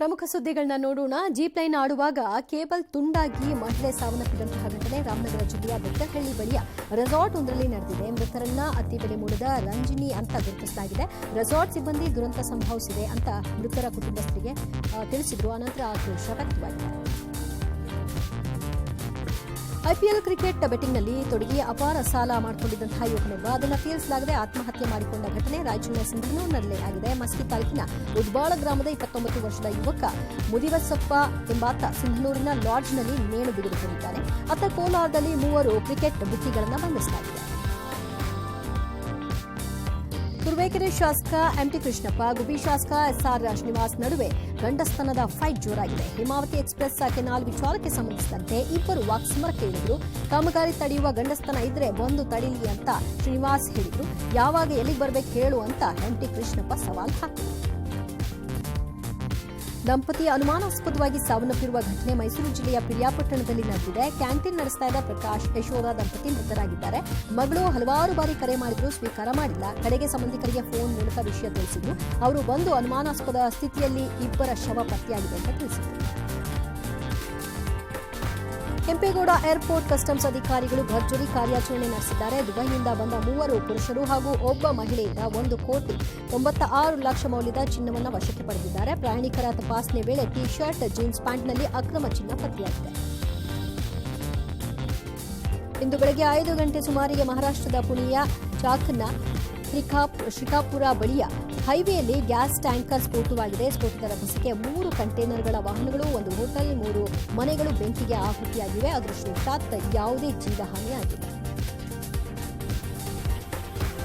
ಪ್ರಮುಖ ಸುದ್ದಿಗಳನ್ನ ನೋಡೋಣ. Jeep line ಆಡುವಾಗ ಕೇಬಲ್ ತುಂಡಾಗಿ ಮಹಿಳೆ ಸಾವನ್ನಪ್ಪಿದಂತಹ ಘಟನೆ ರಾಮನಗರ ಜಿಲ್ಲೆಯ ಬೆಟ್ಟಹಳ್ಳಿ ಬಳಿಯ ರೆಸಾರ್ಟ್ ಒಂದರಲ್ಲಿ ನಡೆದಿದೆ. ಮೃತರನ್ನ ಅತ್ತಿಬೆಲೆ ಮೂಲದ ರಂಜಿನಿ ಅಂತ ಗುರುತಿಸಲಾಗಿದೆ. ರೆಸಾರ್ಟ್ ಸಿಬ್ಬಂದಿ ದುರಂತ ಸಂಭವಿಸಿದೆ ಅಂತ ಮೃತರ ಕುಟುಂಬಸ್ಥರಿಗೆ ತಿಳಿಸಿದ್ರು. ಅನಂತರ ಆಕ್ರೋಶ ವ್ಯಕ್ತವಾಗಿದೆ. ಐಪಿಎಲ್ ಕ್ರಿಕೆಟ್ ಬೆಟ್ಟಿಂಗ್ನಲ್ಲಿ ತೊಡಗಿ ಅಪಾರ ಸಾಲ ಮಾಡಿಕೊಂಡಿದ್ದಂತಹ ಯುವಕನೊಬ್ಬ ಅದನ್ನು ತೀರಿಸಲಾಗದೆ ಆತ್ಮಹತ್ಯೆ ಮಾಡಿಕೊಂಡ ಘಟನೆ ರಾಯಚೂರಿನ ಸಿಂಧನೂರಿನಲ್ಲೇ ಆಗಿದೆ. ಮಸ್ಕಿ ತಾಲೂಕಿನ ಉದ್ಬಾಳ ಗ್ರಾಮದ 29 ವರ್ಷದ ಯುವಕ ಮುದಿವಸಪ್ಪ ಎಂಬಾತ ಸಿಂಧನೂರಿನ ಲಾಡ್ಜ್ನಲ್ಲಿ ನೇಣು ಬಿಗಿದುಕೊಂಡಿದ್ದಾನೆ. ಅತ್ತ ಕೋಲಾರದಲ್ಲಿ 3 ಕ್ರಿಕೆಟ್ ಬುಕ್ಕಿಗಳನ್ನು ಬಂಧಿಸಲಾಗಿದೆ. ತುರುವೇಕೆರೆ ಶಾಸಕ ಎಂಟಿ ಕೃಷ್ಣಪ್ಪ, ಗುಬ್ಬಿ ಶಾಸಕ ಎಸ್ಆರ್ ಶ್ರೀನಿವಾಸ್ ನಡುವೆ ಗಂಡಸ್ತನದ ಫೈಟ್ ಜೋರಾಗಿದೆ. ಹೇಮಾವತಿ ಎಕ್ಸ್ಪ್ರೆಸ್ ಕೆನಾಲ್ ವಿಚಾರಕ್ಕೆ ಸಂಬಂಧಿಸಿದಂತೆ ಇಬ್ಬರು ವಾಕ್ಸಮರಕ್ಕೆ ಇಳಿದ್ರು. ಕಾಮಗಾರಿ ತಡೆಯುವ ಗಂಡಸ್ತನ ಇದ್ರೆ ಬಂದು ತಡೀಲಿ ಅಂತ ಶ್ರೀನಿವಾಸ್ ಹೇಳಿದ್ರು. ಯಾವಾಗ ಎಲ್ಲಿಗೆ ಬರ್ಬೇಕು ಹೇಳು ಅಂತ ಎಂಟಿ ಕೃಷ್ಣಪ್ಪ ಸವಾಲ್ ಹಾಕಿದ್ರು. ದಂಪತಿ ಅನುಮಾನಾಸ್ಪದವಾಗಿ ಸಾವನ್ನಪ್ಪಿರುವ ಘಟನೆ ಮೈಸೂರು ಜಿಲ್ಲೆಯ ಪಿರಿಯಾಪಟ್ಟಣದಲ್ಲಿ ನಡೆದಿದೆ. ಕ್ಯಾಂಟೀನ್ ನಡೆಸ್ತಾ ಇದ್ದ ಪ್ರಕಾಶ್ ಯಶೋಧ ದಂಪತಿ ಮೃತರಾಗಿದ್ದಾರೆ. ಮಗಳು ಹಲವಾರು ಬಾರಿ ಕರೆ ಮಾಡಿದ್ರು, ಸ್ವೀಕಾರ ಮಾಡಿಲ್ಲ. ಕಡೆಗೆ ಸಂಬಂಧಿಕರಿಗೆ ಫೋನ್ ಮೂಲಕ ವಿಷಯ ತಿಳಿಸಿದ್ರು. ಅವರು ಬಂದು ಅನುಮಾನಾಸ್ಪದ ಸ್ಥಿತಿಯಲ್ಲಿ ಇಬ್ಬರ ಶವ ಪತ್ತೆಯಾಗಿದೆ ಅಂತ ತಿಳಿಸಿದರು. ಕೆಂಪೇಗೌಡ ಏರ್ಪೋರ್ಟ್ ಕಸ್ಟಮ್ಸ್ ಅಧಿಕಾರಿಗಳು ಭರ್ಜರಿ ಕಾರ್ಯಾಚರಣೆ ನಡೆಸಿದ್ದಾರೆ. ದುಬೈನಿಂದ ಬಂದ 3 ಪುರುಷರು ಹಾಗೂ ಒಬ್ಬ ಮಹಿಳೆಯಿಂದ 1,96,00,000 ಮೌಲ್ಯದ ಚಿನ್ನವನ್ನು ವಶಕ್ಕೆ ಪಡೆದಿದ್ದಾರೆ. ಪ್ರಯಾಣಿಕರ ತಪಾಸಣೆ ವೇಳೆ ಟಿ ಶರ್ಟ್, ಜೀನ್ಸ್ ಪ್ಯಾಂಟ್ನಲ್ಲಿ ಅಕ್ರಮ ಚಿನ್ನ ಪತ್ತೆಯಾಗಿದೆ. ಇಂದು ಬೆಳಗ್ಗೆ 5 ಗಂಟೆ ಸುಮಾರಿಗೆ ಮಹಾರಾಷ್ಟ್ರದ ಪುಣೆಯ ಚಾಕನ್ನ ಶಿಕಾಪುರ ಬಳಿಯ ಹೈವೇಯಲ್ಲಿ ಗ್ಯಾಸ್ ಟ್ಯಾಂಕರ್ ಸ್ಫೋಟವಾಗಿದೆ. ಸ್ಫೋಟದ ರಭಸಕ್ಕೆ 3 ಕಂಟೈನರ್ಗಳ ವಾಹನಗಳು, 1 ಹೋಟೆಲ್, 3 ಮನೆಗಳು ಬೆಂಕಿಗೆ ಆಹುತಿಯಾಗಿವೆ. ಅದೃಷ್ಟವಶಾತ್ ಯಾವುದೇ ಜೀವಹಾನಿಯಾಗಿಲ್ಲ.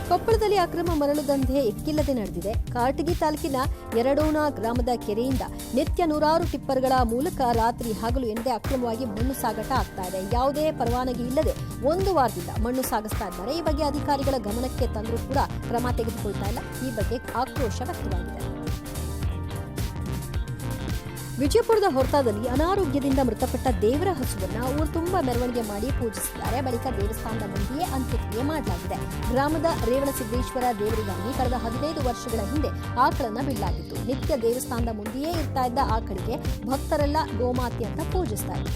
ಕೊಪ್ಪಳದಲ್ಲಿ ಅಕ್ರಮ ಮರಳು ದಂಧೆ ಎಕ್ಕಿಲ್ಲದೆ ನಡೆದಿದೆ. ಕಾರಟಗಿ ತಾಲೂಕಿನ ಯರಡೋಣ ಗ್ರಾಮದ ಕೆರೆಯಿಂದ ನಿತ್ಯ 100 ಟಿಪ್ಪರ್ಗಳ ಮೂಲಕ ರಾತ್ರಿ ಹಗಲು ಎಂದೇ ಅಕ್ರಮವಾಗಿ ಮಣ್ಣು ಸಾಗಾಟ ಆಗ್ತಾ ಇದೆ. ಯಾವುದೇ ಪರವಾನಗಿ ಇಲ್ಲದೆ 1 ವಾರದಿಂದ ಮಣ್ಣು ಸಾಗಿಸ್ತಾ ಇದ್ದಾರೆ. ಈ ಬಗ್ಗೆ ಅಧಿಕಾರಿಗಳ ಗಮನಕ್ಕೆ ತಂದರೂ ಕೂಡ ಕ್ರಮ ತೆಗೆದುಕೊಳ್ತಾ ಇಲ್ಲ. ಈ ಬಗ್ಗೆ ಆಕ್ರೋಶ ವ್ಯಕ್ತವಾಗಿದೆ. ವಿಜಯಪುರದ ಹೊರತಾದಲ್ಲಿ ಅನಾರೋಗ್ಯದಿಂದ ಮೃತಪಟ್ಟ ದೇವರ ಹಸುವನ್ನು ಊರು ತುಂಬಾ ಮೆರವಣಿಗೆ ಮಾಡಿ ಪೂಜಿಸಿದ್ದಾರೆ. ಬಳಿಕ ದೇವಸ್ಥಾನದ ಮುಂದೆಯೇ ಅಂತ್ಯಕ್ರಿಯೆ ಮಾಡಲಾಗಿದೆ. ಗ್ರಾಮದ ರೇವಣಸಿದ್ದೇಶ್ವರ ದೇವರಿಗಾಗಿ ಕಳೆದ 15 ವರ್ಷಗಳ ಹಿಂದೆ ಆಕಳನ್ನ ಬಿಡಲಾಗಿತ್ತು. ನಿತ್ಯ ದೇವಸ್ಥಾನದ ಮುಂದೆಯೇ ಇರ್ತಾ ಇದ್ದ ಆಕಳಿಗೆ ಭಕ್ತರೆಲ್ಲ ಗೋಮಾತೆ ಅಂತ ಪೂಜಿಸ್ತಾ ಇದ್ರು.